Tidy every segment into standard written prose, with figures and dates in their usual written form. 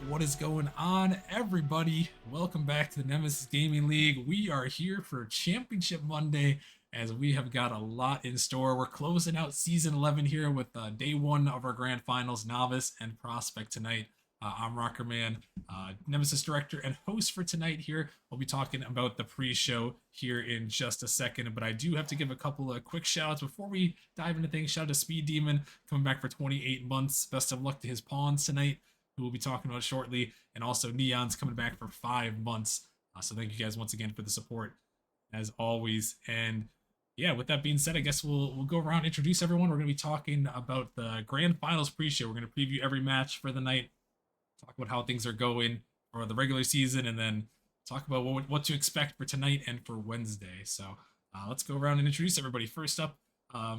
What is going on, everybody? Welcome back to the Nemesis Gaming League. We are here for Championship Monday as we have got a lot in store. We're closing out Season 11 here with day one of our Grand Finals, Novice and Prospect tonight. I'm Rockerman, Nemesis Director and host for tonight here. We'll be talking about the pre-show here in just a second, but I do have to give a couple of quick shout-outs before we dive into things. Shout out to Speed Demon, coming back for 28 months. Best of luck to his pawns tonight, who we'll be talking about shortly, and also Neon's coming back for 5 months. So thank you guys once again for the support, as always. And yeah, with that being said, I guess we'll go around and introduce everyone. We're going to be talking about the Grand Finals pre-show. We're going to preview every match for the night, talk about how things are going for the regular season, and then talk about what to expect for tonight and for Wednesday. So let's go around and introduce everybody. First up,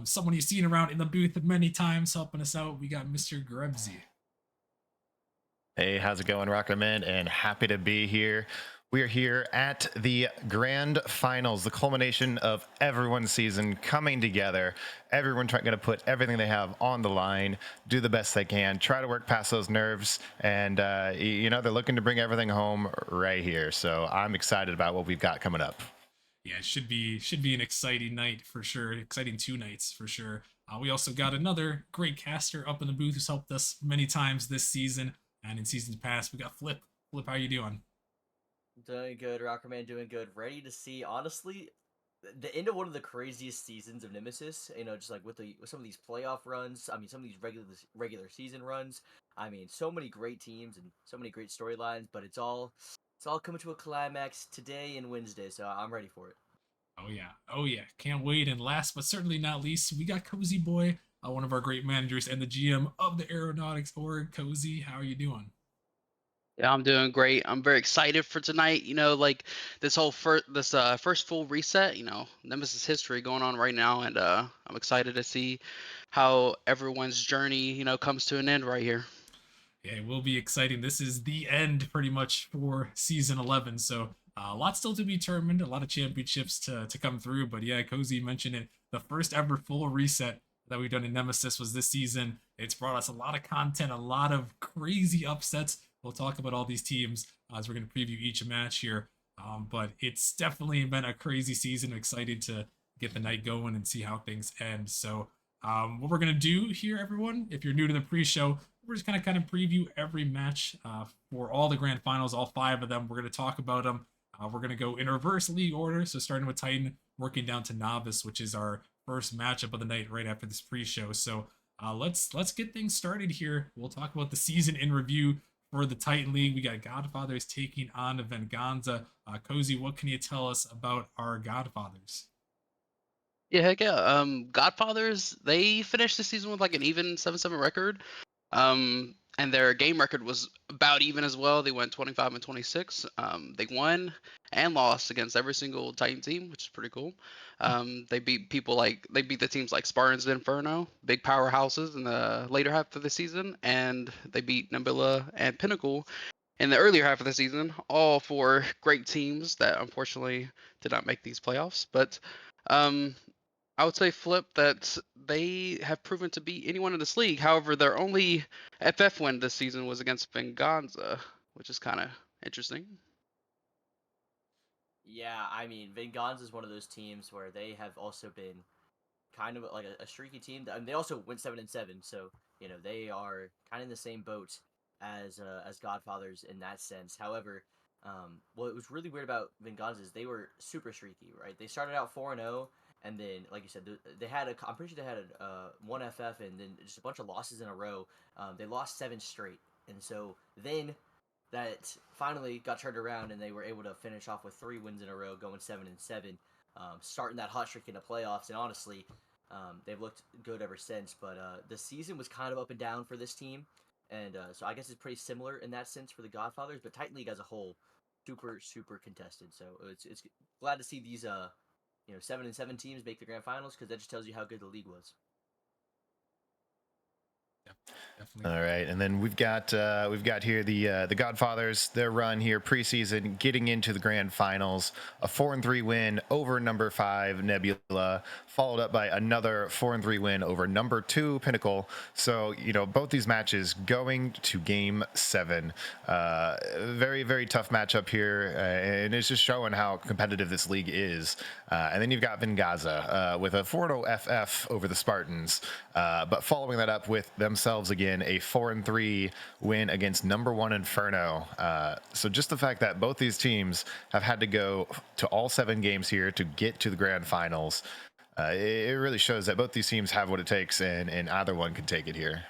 someone you've seen around in the booth many times helping us out. We got Mr. Grebsy. Hey, how's it going, Rocketman? And happy to be here. We are here at the Grand Finals, the culmination of everyone's season coming together. Everyone going to put everything they have on the line, do the best they can, try to work past those nerves, and they're looking to bring everything home right here. So I'm excited about what we've got coming up. Yeah, it should be an exciting night for sure. Exciting 2 nights for sure. We also got another great caster up in the booth who's helped us many times this season. And in seasons past, we got Flip. Flip, how you doing? Doing good, Rockerman. Doing good. Ready to see, honestly, the end of one of the craziest seasons of Nemesis. Just like with some of these playoff runs. I mean, some of these regular season runs. I mean, so many great teams and so many great storylines. But it's all coming to a climax today and Wednesday. So I'm ready for it. Oh yeah, can't wait. And last but certainly not least, we got Cozy Boy, one of our great managers and the GM of the Aeronautics org. Cozy, how are you doing? Yeah, I'm doing great. I'm very excited for tonight. This whole first full reset. Nemesis history going on right now, and I'm excited to see how everyone's journey, comes to an end right here. Yeah, it will be exciting. This is the end pretty much for season 11, so a lot still to be determined, a lot of championships to come through. But yeah, Cozy mentioned it. The first ever full reset that we've done in Nemesis was this season. It's brought us a lot of content, a lot of crazy upsets. We'll talk about all these teams as we're going to preview each match here. But it's definitely been a crazy season. I'm excited to get the night going and see how things end. So what we're going to do here, everyone, if you're new to the pre-show, we're just going to kind of preview every match for all the Grand Finals, all 5 of them. We're going to talk about them. We're going to go in reverse league order. So starting with Titan, working down to Novice, which is our first matchup of the night right after this pre-show. So let's get things started here. We'll talk about the season in review for the Titan League. We got Godfathers taking on Venganza. Cozy, what can you tell us about our Godfathers? Yeah, heck yeah. Godfathers, they finished the season with like an even 7-7 record. And their game record was about even as well. They went 25-26. They won and lost against every single Titan team, which is pretty cool. They beat the teams like Spartans and Inferno, big powerhouses in the later half of the season, and they beat Nebula and Pinnacle in the earlier half of the season. All 4 great teams that unfortunately did not make these playoffs, but I would say, Flip, that they have proven to beat anyone in this league. However, their only FF win this season was against Venganza, which is kind of interesting. Yeah, I mean, Venganza is one of those teams where they have also been kind of like a streaky team. And they also went 7-7, so they are kind of in the same boat as Godfathers in that sense. However, what was really weird about Venganza is they were super streaky, right? They started out 4-0, and then, like you said, they had I'm pretty sure they had one FF and then just a bunch of losses in a row. They lost 7 straight, and so then that finally got turned around, and they were able to finish off with 3 wins in a row, going 7-7, starting that hot streak in the playoffs. And honestly, they've looked good ever since. But the season was kind of up and down for this team, and so I guess it's pretty similar in that sense for the Godfathers. But Titan League as a whole, super contested. So it's glad to see these 7-7 teams make the grand finals, because that just tells you how good the league was. Definitely. All right, and then we've got here the Godfathers, their run here preseason, getting into the grand finals, a 4-3 win over number 5 Nebula, followed up by another 4-3 win over number 2 Pinnacle. So both these matches going to Game 7. Very tough matchup here, and it's just showing how competitive this league is. And then you've got Vengaza with a 4-0 FF over the Spartans, but following that up with themselves again a 4-3 win against number 1 Inferno. So just the fact that both these teams have had to go to all 7 games here to get to the grand finals, it really shows that both these teams have what it takes, and either one can take it here.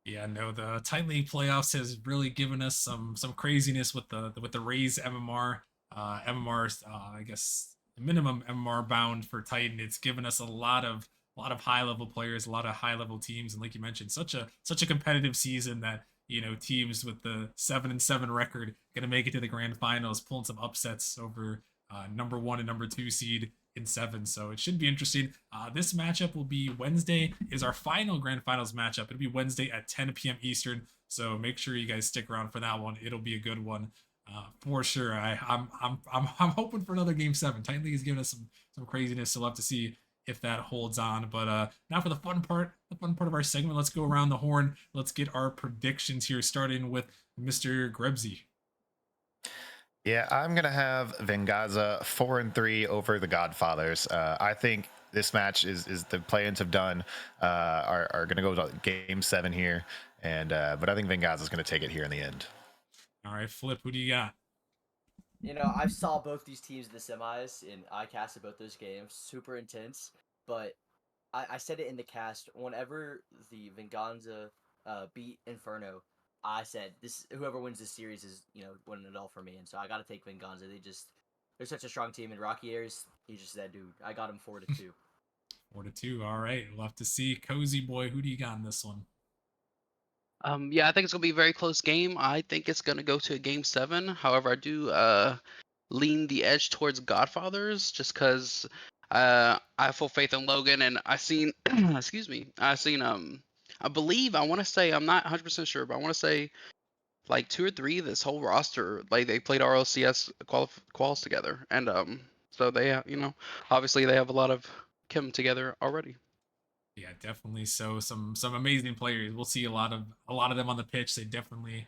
Yeah, no, the Titan League playoffs has really given us some craziness with the Rays MMR. MMR's I guess the minimum MMR bound for Titan. It's given us a lot of high level players, a lot of high level teams, and like you mentioned, such a competitive season that teams with the 7-7 record gonna make it to the grand finals, pulling some upsets over number 1 and number 2 seed in 7. So it should be interesting. This matchup will be Wednesday. Is our final grand finals matchup. It'll be Wednesday at 10 p.m. Eastern. So make sure you guys stick around for that one. It'll be a good one. For sure. I'm hoping for another game 7. Titan League has given us some craziness, so we'll have to see if that holds on. But now for the fun part of our segment. Let's go around the horn. Let's get our predictions here, starting with Mr. Grebsy. Yeah, I'm gonna have Vengaza 4-3 over the Godfathers. I think this match is the play-ins have done are gonna go to Game 7 here, and but I think Vengaza is gonna take it here in the end. All right, Flip, who do you got? I saw both these teams in the semis, and I casted both those games. Super intense, but I said it in the cast. Whenever the Venganza beat Inferno, I said this: whoever wins this series is winning it all for me. And so I got to take Venganza. They're such a strong team. And Rocky Ayers, he's just that dude. I got him 4-2. 4-2. All right, we'll have to see. Cozy boy, who do you got in this one? Yeah, I think it's gonna be a very close game. I think it's gonna go to a Game 7. However, I do lean the edge towards Godfathers just because I have full faith in Logan, and I seen excuse me, I seen I believe I want to say I'm not 100% sure, but I want to say like 2 or 3 of this whole roster, like they played RLCS quals together, and so they obviously they have a lot of chem together already. Yeah, definitely. So some amazing players. We'll see a lot of them on the pitch. They definitely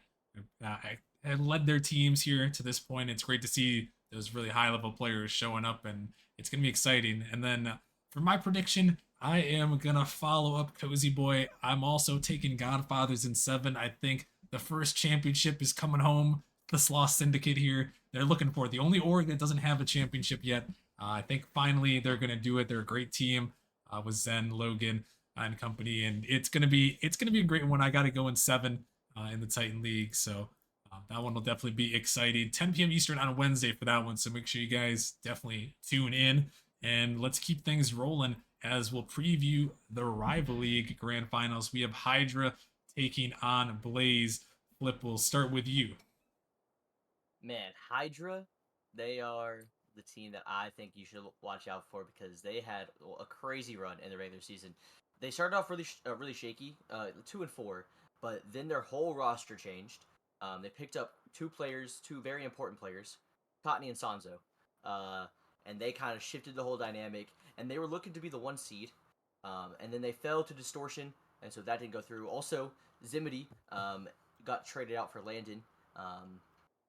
uh, had led their teams here to this point. It's great to see those really high level players showing up, and it's gonna be exciting. And then for my prediction, I am gonna follow up Cozy Boy. I'm also taking Godfathers in 7. I think the first championship is coming home. The Sloth Syndicate here. They're looking for it. The only org that doesn't have a championship yet. I think finally they're gonna do it. They're a great team with Zen, Logan, and company, and it's gonna be a great one. I got to go in 7 in the Titan League, so that one will definitely be exciting. 10 p.m. Eastern on a Wednesday for that one, so make sure you guys definitely tune in, and let's keep things rolling as we'll preview the Rival League Grand Finals. We have Hydra taking on Blaze. Flip, we'll start with you. Man, Hydra, they are the team that I think you should watch out for, because they had a crazy run in the regular season. They started off really shaky, 2-4, but then their whole roster changed. They picked up 2 players, 2 very important players, Cotney and Sanzo, uh, and they kind of shifted the whole dynamic. And they were looking to be the 1 seed, and then they fell to Distortion, and so that didn't go through. Also, Zimity got traded out for Landon.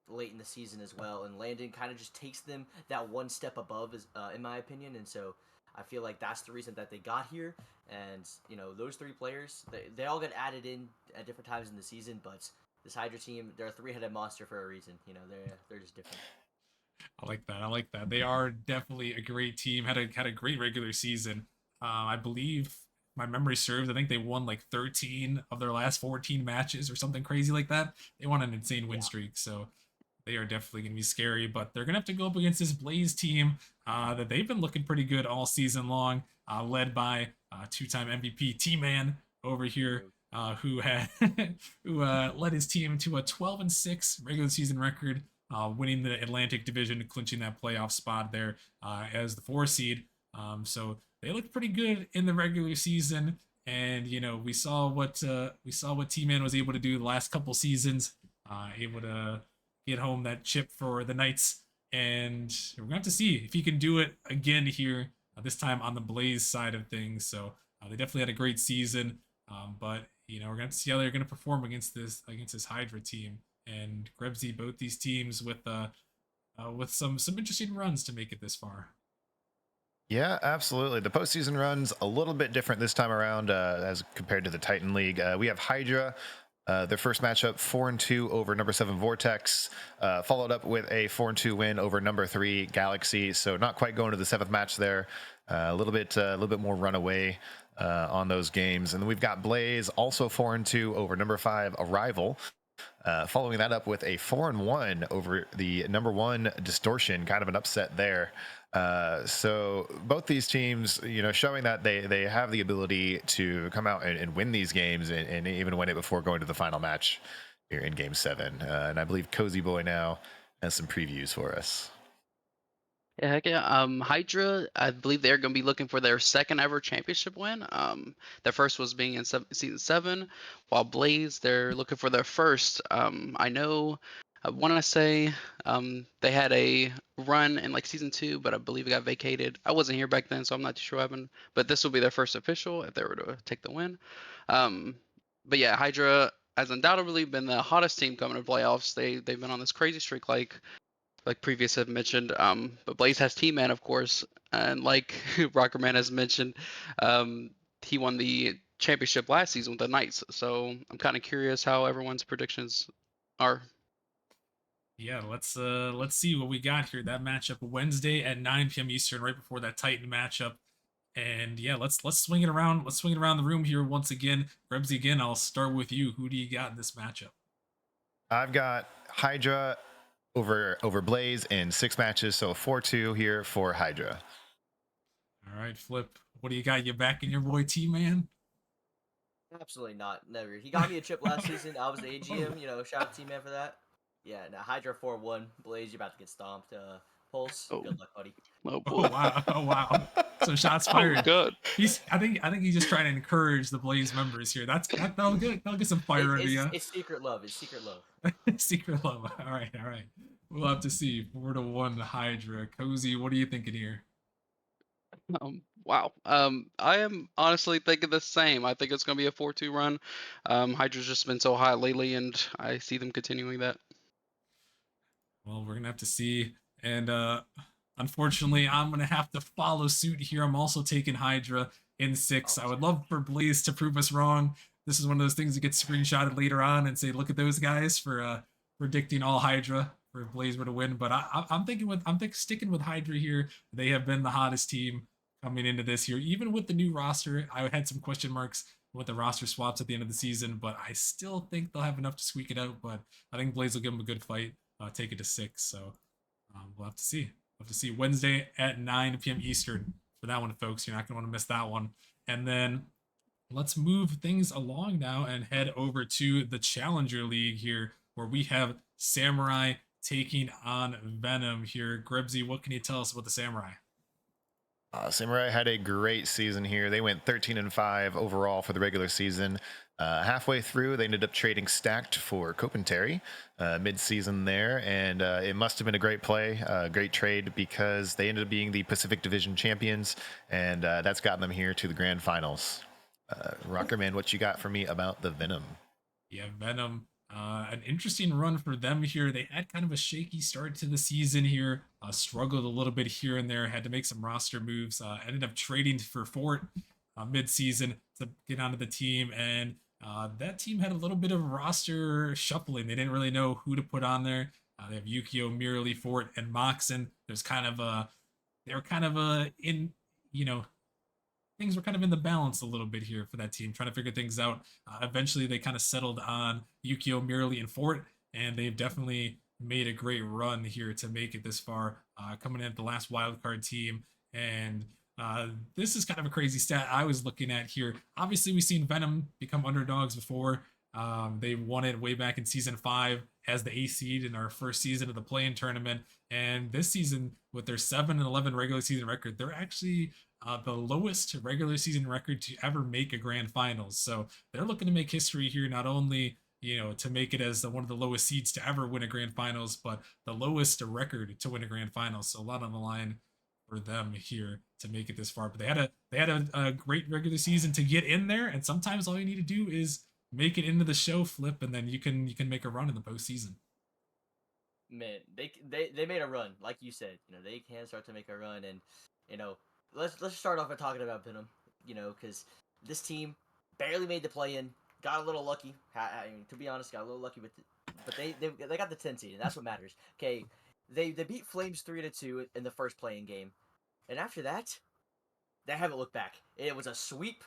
late in the season as well, and Landon kind of just takes them that one step above, in my opinion. And so I feel like that's the reason that they got here. And those three players, they all get added in at different times in the season, but this Hydra team, they're a three-headed monster for a reason. They're just different. I like that. I like that. They are definitely a great team. Had a great regular season. I believe my memory serves. I think they won like 13 of their last 14 matches or something crazy like that. They won an insane win Yeah. streak. So they are definitely going to be scary, but they're going to have to go up against this Blaze team that they've been looking pretty good all season long, led by two-time MVP T-Man over here, who had led his team to a 12-6 regular season record, winning the Atlantic Division, clinching that playoff spot there as the 4 seed. So they looked pretty good in the regular season, and we saw what T-Man was able to do the last couple seasons, able to get home that chip for the Knights, and we're gonna have to see if he can do it again here. This time on the Blaze side of things. So they definitely had a great season, but we're gonna have to see how they're gonna perform against this Hydra team and Grebsy. Both these teams with some interesting runs to make it this far. Yeah, absolutely. The postseason run's a little bit different this time around as compared to the Titan League. We have Hydra. Their first matchup, 4-2 over number 7 Vortex, followed up with a 4-2 win over number 3 Galaxy. So not quite going to the 7th match there. A little bit more runaway on those games. And then we've got Blaze, also 4-2 over number 5 Arrival. Following that up with a 4-1 over the number 1 Distortion, kind of an upset there. So both these teams, showing that they have the ability to come out and win these games and even win it before going to the final match here in Game 7. And I believe Cozy Boy now has some previews for us. Yeah, heck yeah. Hydra, I believe they're going to be looking for their second ever championship win. Their first was being in season 7, while Blaze, they're looking for their first. I want to say they had a run in like season 2, but I believe it got vacated. I wasn't here back then, so I'm not too sure what happened. But this will be their first official if they were to take the win. But yeah, Hydra has undoubtedly been the hottest team coming to playoffs. They've been on this crazy streak, like previous have mentioned. But Blaze has T-Man, of course, and like Rockerman has mentioned, he won the championship last season with the Knights. So I'm kind of curious how everyone's predictions are. Yeah, let's see what we got here. That matchup Wednesday at 9 p.m. Eastern, right before that Titan matchup. And yeah, let's swing it around. Let's swing it around the room here once again. Grebsy, again, I'll start with you. Who do you got in this matchup? I've got Hydra over Blaze in 6 matches, so 4-2 here for Hydra. All right, Flip. What do you got? You backing your boy T-Man? Absolutely not. Never. He got me a chip last season. I was the AGM. Shout out to T-Man for that. Yeah, now Hydra 4-1. Blaze, you're about to get stomped. Pulse, Oh. good luck, buddy. Oh Oh boy. wow! Oh wow! So shots Oh fired. god. I think he's just trying to encourage the Blaze members here. That'll get some fire under you. It's secret love. It's secret love. Secret love. All right. We'll have to see. 4-1 Hydra. Cozy, what are you thinking here? Wow. I am honestly thinking the same. I think it's going to be a 4-2 run. Hydra's just been so hot lately, and I see them continuing that. Well, we're gonna have to see. And unfortunately, I'm gonna have to follow suit here. I'm also taking Hydra in 6. I would love for Blaze to prove us wrong. This is one of those things that gets screenshotted later on and say, "Look at those guys for predicting all Hydra for Blaze were to win." But I'm sticking with Hydra here. They have been the hottest team coming into this year, even with the new roster. I had some question marks with the roster swaps at the end of the season, but I still think they'll have enough to squeak it out. But I think Blaze will give them a good fight. Take it to 6. So we'll have to see. We'll have to see Wednesday at 9 p.m. Eastern for that one, folks. You're not going to want to miss that one. And then let's move things along now and head over to the Challenger League here, where we have Samurai taking on Venom here. Grebsy, what can you tell us about the Samurai? Samurai had a great season here. They went 13-5 overall for the regular season. Halfway through, they ended up trading Stacked for Copentary mid-season there, and it must have been a great play, great trade, because they ended up being the Pacific Division champions, and that's gotten them here to the grand finals. Rockerman, what you got for me about the Venom? Yeah, Venom. An interesting run for them here. They had kind of a shaky start to the season here, struggled a little bit here and there, had to make some roster moves, ended up trading for Fort mid-season to get onto the team, and that team had a little bit of roster shuffling. They didn't really know who to put on there. They have Yukio, Mirali, Fort, and Moxon. There's kind of a, they were kind of a in, you know, things were kind of in the balance a little bit here for that team, trying to figure things out. Eventually, they kind of settled on Yukio, Mirali, and Fort, and they've definitely made a great run here to make it this far, coming in at the last wildcard team. And this is kind of a crazy stat I was looking at here. Obviously, we've seen Venom become underdogs before. They won it way back in season 5 as the A seed in our first season of the play-in tournament. And this season, with their 7-11 regular season record, they're actually the lowest regular season record to ever make a grand finals. So they're looking to make history here, not only to make it as one of the lowest seeds to ever win a grand finals, but the lowest record to win a grand finals. So a lot on the line for them here to make it this far. But they had a great regular season to get in there, and sometimes all you need to do is make it into the show flip, and then you can make a run in the postseason. Man, they made a run, like you said. They can start to make a run, and you know, let's start off by talking about Venom. Because this team barely made the play-in, got a little lucky. I mean, to be honest, got a little lucky with it, but they got the 10 seed, and that's what matters. Okay, they beat Flames 3-2 in the first play-in game, and after that, they haven't looked back. It was a sweep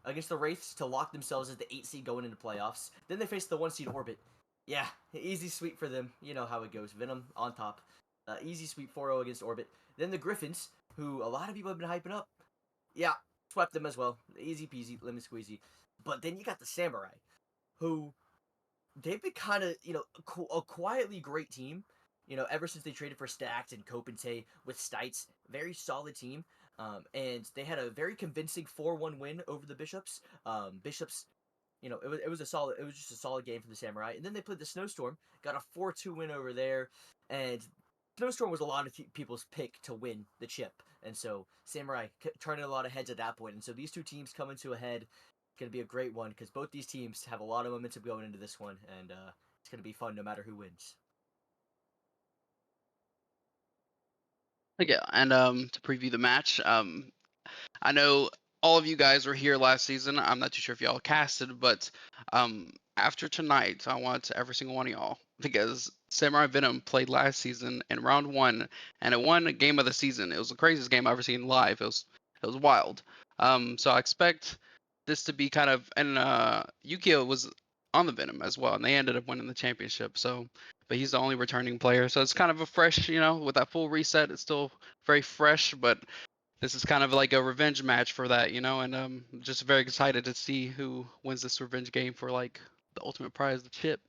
against the Wraiths to lock themselves as the 8 seed going into playoffs. Then they faced the 1 seed Orbit. Yeah, easy sweep for them. You know how it goes. Venom on top. Easy sweep 4-0 against Orbit. Then the Griffins, who a lot of people have been hyping up. Yeah, swept them as well. Easy peasy, lemon squeezy. But then you got the Samurai, who they've been kind of, a quietly great team. Ever since they traded for Stacked and Kopente with Stites. Very solid team. And they had a very convincing 4-1 win over the Bishops. Bishops, it was just a solid game for the Samurai. And then they played the Snowstorm, got a 4-2 win over there, and Snowstorm was a lot of people's pick to win the chip. And so Samurai turning a lot of heads at that point. And so these two teams coming to a head, it's going to be a great one because both these teams have a lot of momentum going into this one, and it's going to be fun no matter who wins. Yeah, and to preview the match, I know all of you guys were here last season. I'm not too sure if y'all casted, but after tonight, I want every single one of y'all, because Samurai Venom played last season in round 1, and it won a game of the season. It was the craziest game I've ever seen live. It was wild. So I expect this to be kind of, and Yukio was on the Venom as well, and they ended up winning the championship. So, but he's the only returning player, so it's kind of a fresh, with that full reset. It's still very fresh, but this is kind of like a revenge match for that, and I'm just very excited to see who wins this revenge game for like the ultimate prize, the chip.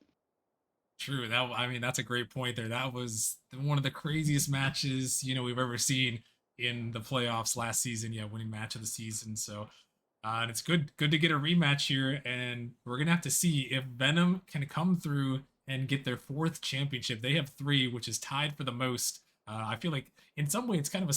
True. That's a great point there. That was one of the craziest matches we've ever seen in the playoffs last season. Yeah, winning match of the season. So, and it's good to get a rematch here, and we're gonna have to see if Venom can come through and get their 4th championship. They have 3, which is tied for the most. I feel like in some way it's kind of a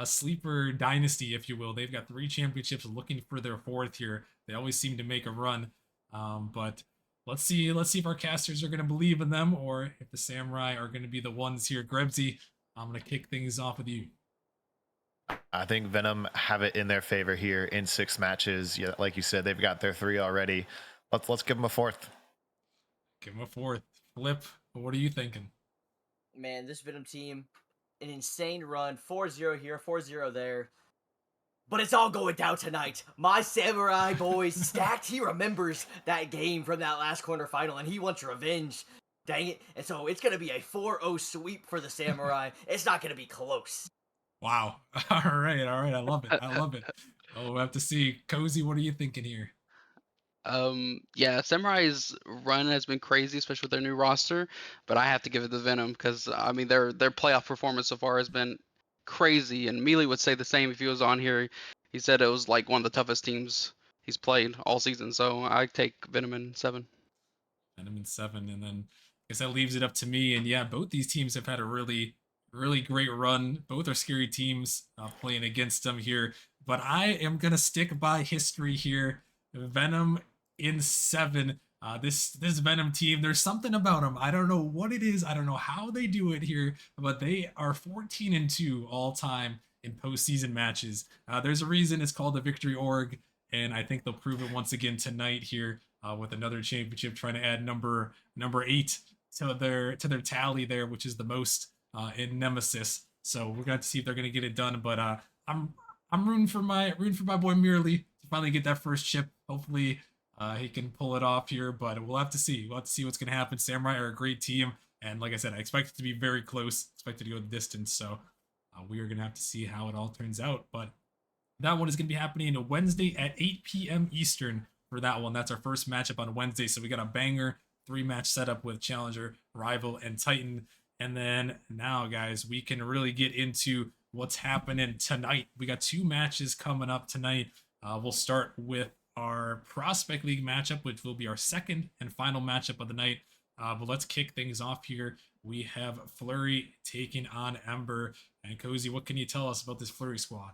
sleeper dynasty, if you will. They've got 3 championships, looking for their 4th here. They always seem to make a run, but let's see if our casters are going to believe in them, or if the Samurai are going to be the ones here. Grebsy, I'm going to kick things off with you. I think Venom have it in their favor here in 6 matches. Yeah, like you said, they've got their 3 already. Let's give them a 4th. Give them a 4th. Flip, what are you thinking? Man, this Venom team, an insane run. 4-0 here, 4-0 there. But it's all going down tonight. My Samurai boys, Stacked, he remembers that game from that last quarterfinal, and he wants revenge. Dang it. And so it's going to be a 4-0 sweep for the Samurai. It's not going to be close. Wow. All right. I love it. Oh, we'll have to see. Cozy, what are you thinking here? Yeah, Samurai's run has been crazy, especially with their new roster. But I have to give it to Venom because I mean their playoff performance so far has been crazy. And Mealy would say the same if he was on here. He said it was like one of the toughest teams he's played all season. So I take Venom in 7. Venom in 7, and then I guess that leaves it up to me. And yeah, both these teams have had a really great run. Both are scary teams playing against them here. But I am gonna stick by history here. Venom in 7. This Venom team, there's something about them. I don't know what it is. I don't know how they do it here, but they are 14-2 all time in postseason matches. There's a reason it's called the Victory Org, and I think they'll prove it once again tonight here with another championship, trying to add number 8 to their tally there, which is the most in Nemesis. So we're going to see if they're going to get it done. But I'm I'm rooting for my boy Merely to finally get that first chip. Hopefully, he can pull it off here. But we'll have to see. We'll have to see what's going to happen. Samurai are a great team, and like I said, I expect it to be very close. Expect it to go the distance. So we are going to have to see how it all turns out. But that one is going to be happening on Wednesday at 8 p.m. Eastern for that one. That's our first matchup on Wednesday. So we got a banger 3-match setup with Challenger, Rival, and Titan. And then now, guys, we can really get into what's happening tonight. We got 2 matches coming up tonight. We'll start with our Prospect League matchup, which will be our second and final matchup of the night. But let's kick things off here. We have Flurry taking on Ember. And Cozy, what can you tell us about this Flurry squad?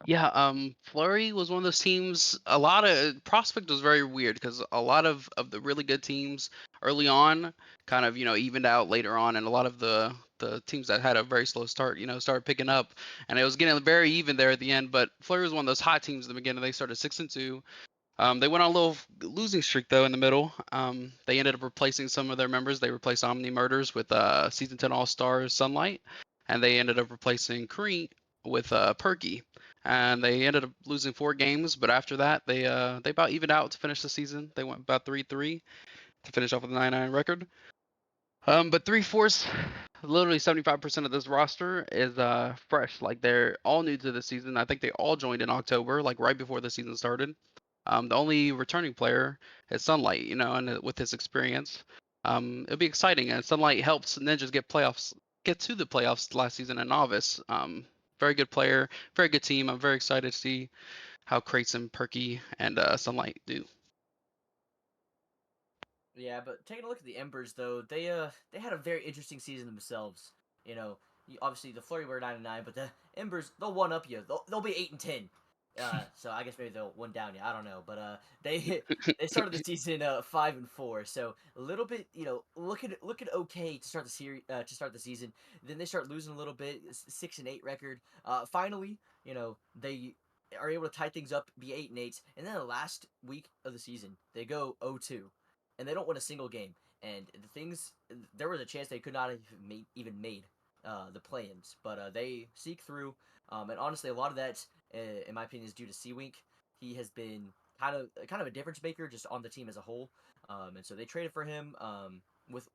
Yeah, Flurry was one of those teams. A lot of Prospect was very weird because a lot of the really good teams early on kind of evened out later on, and a lot of the teams that had a very slow start started picking up, and it was getting very even there at the end. But Flurry was one of those hot teams in the beginning. They started 6-2. They went on a little losing streak though in the middle. They ended up replacing some of their members. They replaced Omni Murders with Season 10 All Stars Sunlight, and they ended up replacing Kree with Perky. And they ended up losing 4 games, but after that they about evened out to finish the season. They went about 3-3 to finish off with a 9-9 record. But 3/4, literally 75% of this roster is fresh. Like they're all new to the season. I think they all joined in October, like right before the season started. The only returning player is Sunlight, and with his experience, it'll be exciting. And Sunlight helps Ninjas get to the playoffs last season in Novice. Very good player, very good team. I'm very excited to see how Kratos and Perky and Sunlight do. Yeah, but taking a look at the Embers though, they had a very interesting season themselves. You know, obviously the Flurry were 9-9, but the Embers they'll one up you. They'll be 8-10. So I guess maybe they'll one down you. I don't know, but they they started the season 5-4, so a little bit looking okay to start the series to start the season. Then they start losing a little bit, 6-8 record. Finally, they are able to tie things up, be 8-8, and then the last week of the season they go 0-2 and they don't win a single game. And there was a chance they could not have even made the play-ins, but they seek through. And honestly, a lot of that, in my opinion, is due to Seawink. He has been kind of a difference maker just on the team as a whole. And so they traded for him with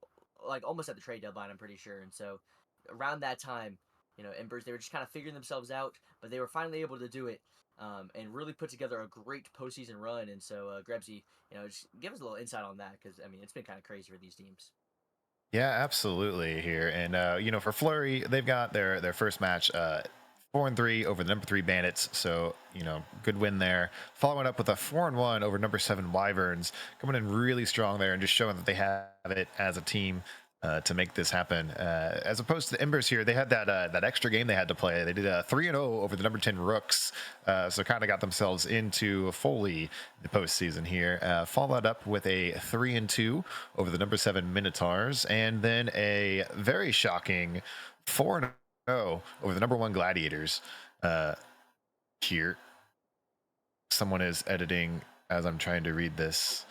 like almost at the trade deadline, I'm pretty sure. And so around that time, Embers, they were just kind of figuring themselves out, but they were finally able to do it. And really put together a great postseason run. And so, Grebsy, just give us a little insight on that because I mean it's been kind of crazy for these teams. Yeah, absolutely here. And for Flurry, they've got their first match 4-3 over the number 3 Bandits. So, good win there. Following up with a 4-1 over number 7 Wyverns, coming in really strong there and just showing that they have it as a team to make this happen. As opposed to the Embers here, they had that extra game they had to play. They did a 3-0 over the number 10 Rooks, so kind of got themselves into fully the postseason here. Followed up with a 3-2 over the number 7 Minotaurs, and then a very shocking 4-0 over the number 1 Gladiators. Here, someone is editing as I'm trying to read this.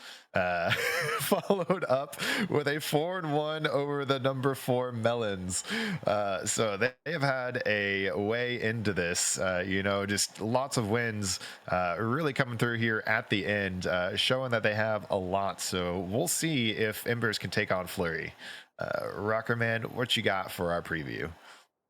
Followed up with a 4-1 over the number 4 Melons. So they have had a way into this, just lots of wins really coming through here at the end, showing that they have a lot. So we'll see if Embers can take on Flurry. Rockerman, what you got for our preview?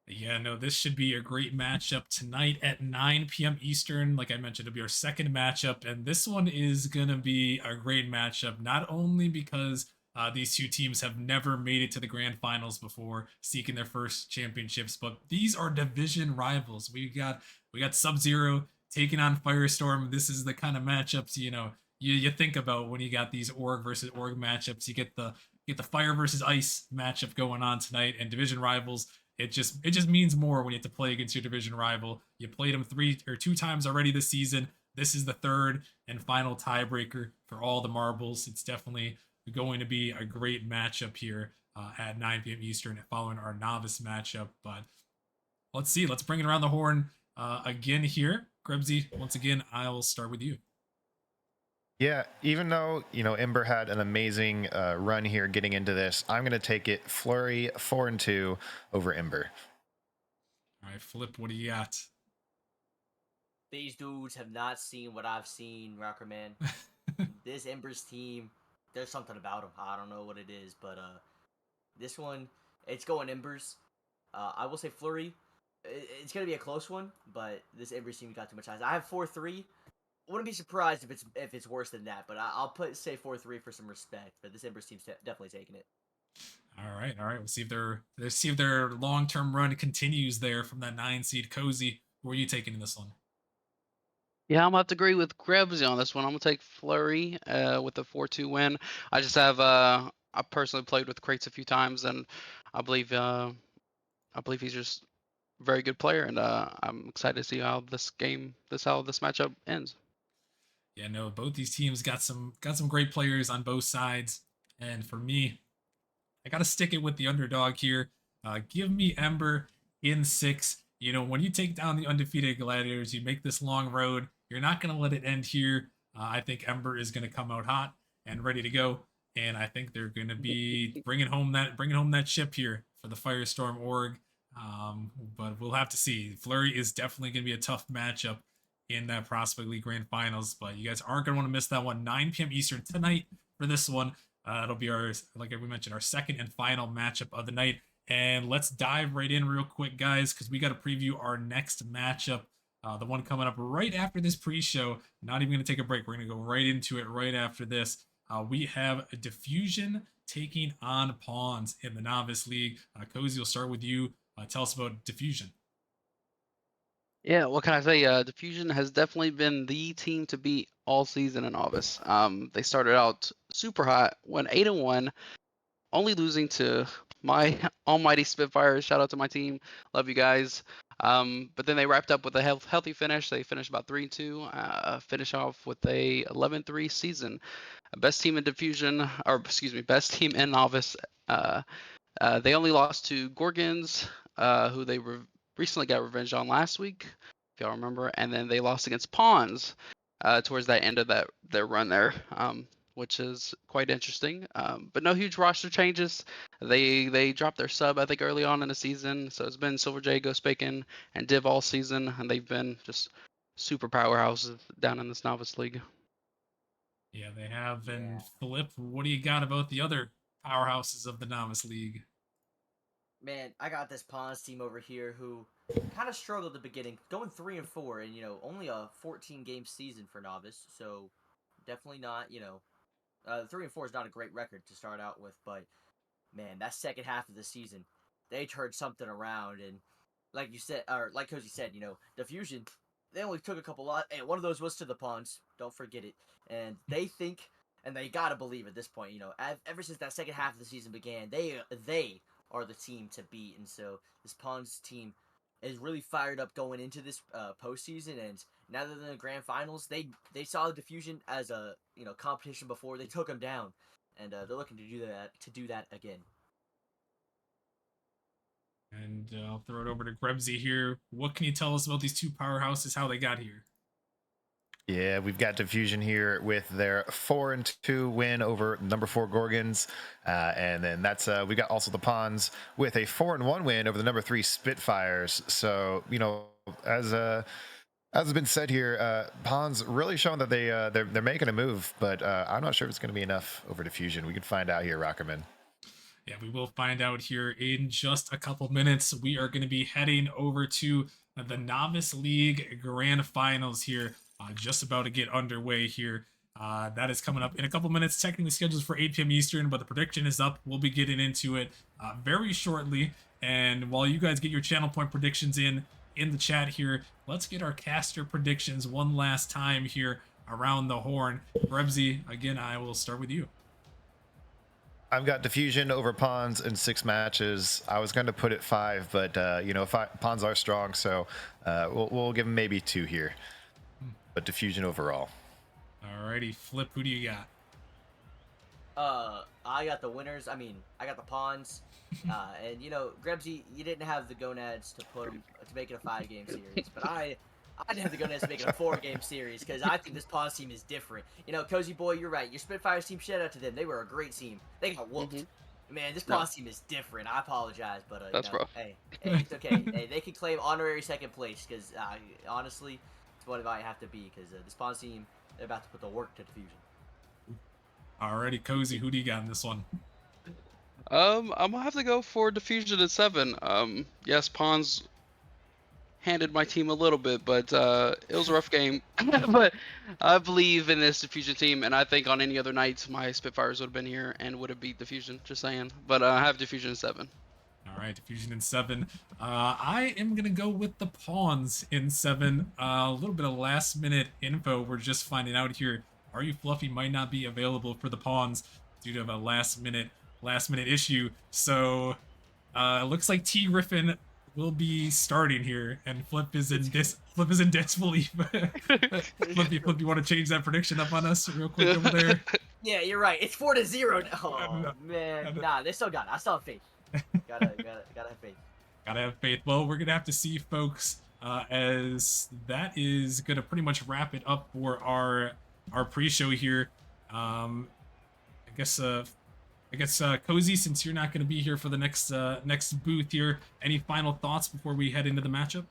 Yeah, no, this should be a great matchup tonight at 9 p.m. Eastern. Like I mentioned, it'll be our second matchup, and this one is going to be a great matchup, not only because these 2 teams have never made it to the grand finals before, seeking their first championships, but these are division rivals. We got Sub-Zero taking on Firestorm. This is the kind of matchups, you think about when you got these org versus org matchups. You get the fire versus ice matchup going on tonight, and division rivals. It just means more when you have to play against your division rival. You played them 2 times already this season. this is the third and final tiebreaker for all the marbles. It's definitely going to be a great matchup here at 9 p.m. Eastern following our novice matchup. But let's see. Let's bring it around the horn again here. Krebsy, once again, I will start with you. Yeah, even though, Ember had an amazing run here getting into this, I'm going to take it Flurry 4-2 over Ember. All right, Flip, what do you got? These dudes have not seen what I've seen, Rocker Man. This Ember's team, there's something about them. I don't know what it is, but this one, it's going Embers. I will say Flurry. It's gonna be a close one, but this Embers team got too much eyes. I have 4-3. Wouldn't be surprised if it's worse than that, but I'll say 4-3 for some respect. But this Embers team's definitely taking it. All right, all right. We'll see if their long-term run continues there from that 9 seed. Cozy, who are you taking in this one? Yeah, I'm gonna have to agree with Krebsy on this one. I'm gonna take Flurry with a 4-2 win. I just have I personally played with Crates a few times, and I believe he's just a very good player, and I'm excited to see how this matchup ends. Yeah, no, both these teams got some great players on both sides, and for me, I got to stick it with the underdog here. Give me Ember in 6. When you take down the undefeated Gladiators, you make this long road. You're not going to let it end here. I think Ember is going to come out hot and ready to go, and I think they're going to be bringing home that ship here for the Firestorm org. But we'll have to see. Flurry is definitely going to be a tough matchup in that Prospect League Grand Finals, but you guys aren't going to want to miss that one. 9 p.m. Eastern tonight for this one. It'll be like we mentioned, our second and final matchup of the night. And let's dive right in real quick, guys, because we got to preview our next matchup, the one coming up right after this pre-show. Not even going to take a break. We're going to go right into it right after this. We have Diffusion taking on Pawns in the Novice League. Cozy, we'll start with you. Tell us about Diffusion. Yeah, what can I say? Diffusion has definitely been the team to beat all season in Novice. They started out super hot, went 8-1, only losing to my almighty Spitfires. Shout out to my team, love you guys. But then they wrapped up with a healthy finish. They finished about 3-2. Finish off with a 11-3 season. Best team in Diffusion, or excuse me, best team in Novice. They only lost to Gorgons, who they recently got revenge on last week, if y'all remember, and then they lost against Pawns towards that end of their run there, which is quite interesting. But no huge roster changes. They dropped their sub, I think, early on in the season, so it's been Silver J, Ghost Bacon, and Div all season, and they've been just super powerhouses down in this novice league. Yeah, they have. And Yeah. Flip, what do you got about the other powerhouses of the Novice League? Man, I got this Pawns team over here who kind of struggled at the beginning, going 3-4, and only a 14-game season for novice, so definitely not 3-4 is not a great record to start out with, but man, that second half of the season, they turned something around, and like you said, or like Cozy said, Diffusion, they only took a couple lot, and one of those was to the Pawns. Don't forget it, and they think, and they gotta believe at this point, ever since that second half of the season began, they are the team to beat, and so this Pawns team is really fired up going into this postseason, and now that they're in the grand finals, they saw the Diffusion as a competition before. They took them down, and they're looking to do that again. And I'll throw it over to Grebsy here. What can you tell us about these two powerhouses, how they got here? Yeah, we've got Diffusion here with their 4-2 win over number 4 Gorgons, and then that's we got also the Pawns with a 4-1 win over the number 3 Spitfires. So as has been said here, Pawns really showing that they're making a move, but I'm not sure if it's going to be enough over Diffusion. We can find out here, Rockerman. Yeah, we will find out here in just a couple minutes. We are going to be heading over to the Novice League Grand Finals here, just about to get underway here. That is coming up in a couple minutes, technically scheduled for 8 p.m. Eastern, but the prediction is up. We'll be getting into it very shortly. And while you guys get your channel point predictions in the chat here, let's get our caster predictions one last time here around the horn. Rebsy, again, I will start with you. I've got Diffusion over Pawns in 6 matches. I was going to put it 5, but Pawns are strong, so we'll give them maybe 2 here. but diffusion overall. Alrighty, Flip, who do you got? I got the winners. I mean, I got the pawns. And Grebsy, you didn't have the gonads to put 'em to make it a 5-game series, but I didn't have the gonads to make it a 4-game series because I think this pawns team is different. Cozy boy, you're right. Your Spitfires team, shout out to them. They were a great team. They got whooped. Man, this pawns team is different. I apologize, but That's rough. hey, it's okay. Hey, they can claim honorary second place because honestly, it's what it might have to be because this pawns team, they're about to put the work to diffusion. Alrighty, Cozy, who do you got in this one? I'm gonna have to go for diffusion at 7. Yes, pawns handed my team a little bit, but it was a rough game. But I believe in this diffusion team, and I think on any other night my Spitfires would have been here and would have beat diffusion. Just saying. But I have diffusion at 7. All right, diffusion in 7. I am gonna go with the pawns in 7. A little bit of last minute info. We're just finding out here. Are You Fluffy might not be available for the pawns due to a last minute issue. So it looks like T Griffin will be starting here, and Flip is in disbelief. Flip, you want to change that prediction up on us real quick over there? Yeah, you're right. It's 4-0. Oh man, nah, they still got it. I still have faith. Gotta have faith. Gotta have faith. Well, we're gonna have to see, folks, as that is gonna pretty much wrap it up for our pre-show here. I guess Cozy, since you're not gonna be here for the next booth here, any final thoughts before we head into the matchup?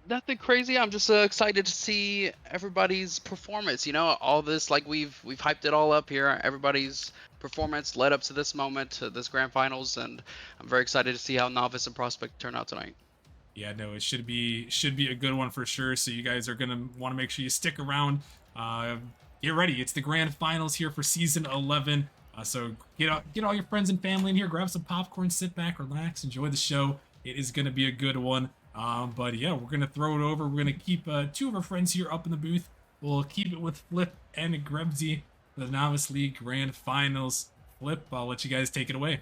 Nothing crazy. I'm just excited to see everybody's performance. All this, like we've hyped it all up here. Everybody's performance led up to this moment, to this grand finals, and I'm very excited to see how Novice and Prospect turn out tonight. Yeah, no, it should be a good one for sure. So you guys are gonna want to make sure you stick around. Get ready. It's the grand finals here for season 11. So get all your friends and family in here. Grab some popcorn, sit back, relax, enjoy the show. It is gonna be a good one. But yeah, we're gonna throw it over. We're gonna keep 2 of our friends here up in the booth. We'll keep it with Flip and Grebsy for the Novice League Grand Finals. Flip, I'll let you guys take it away.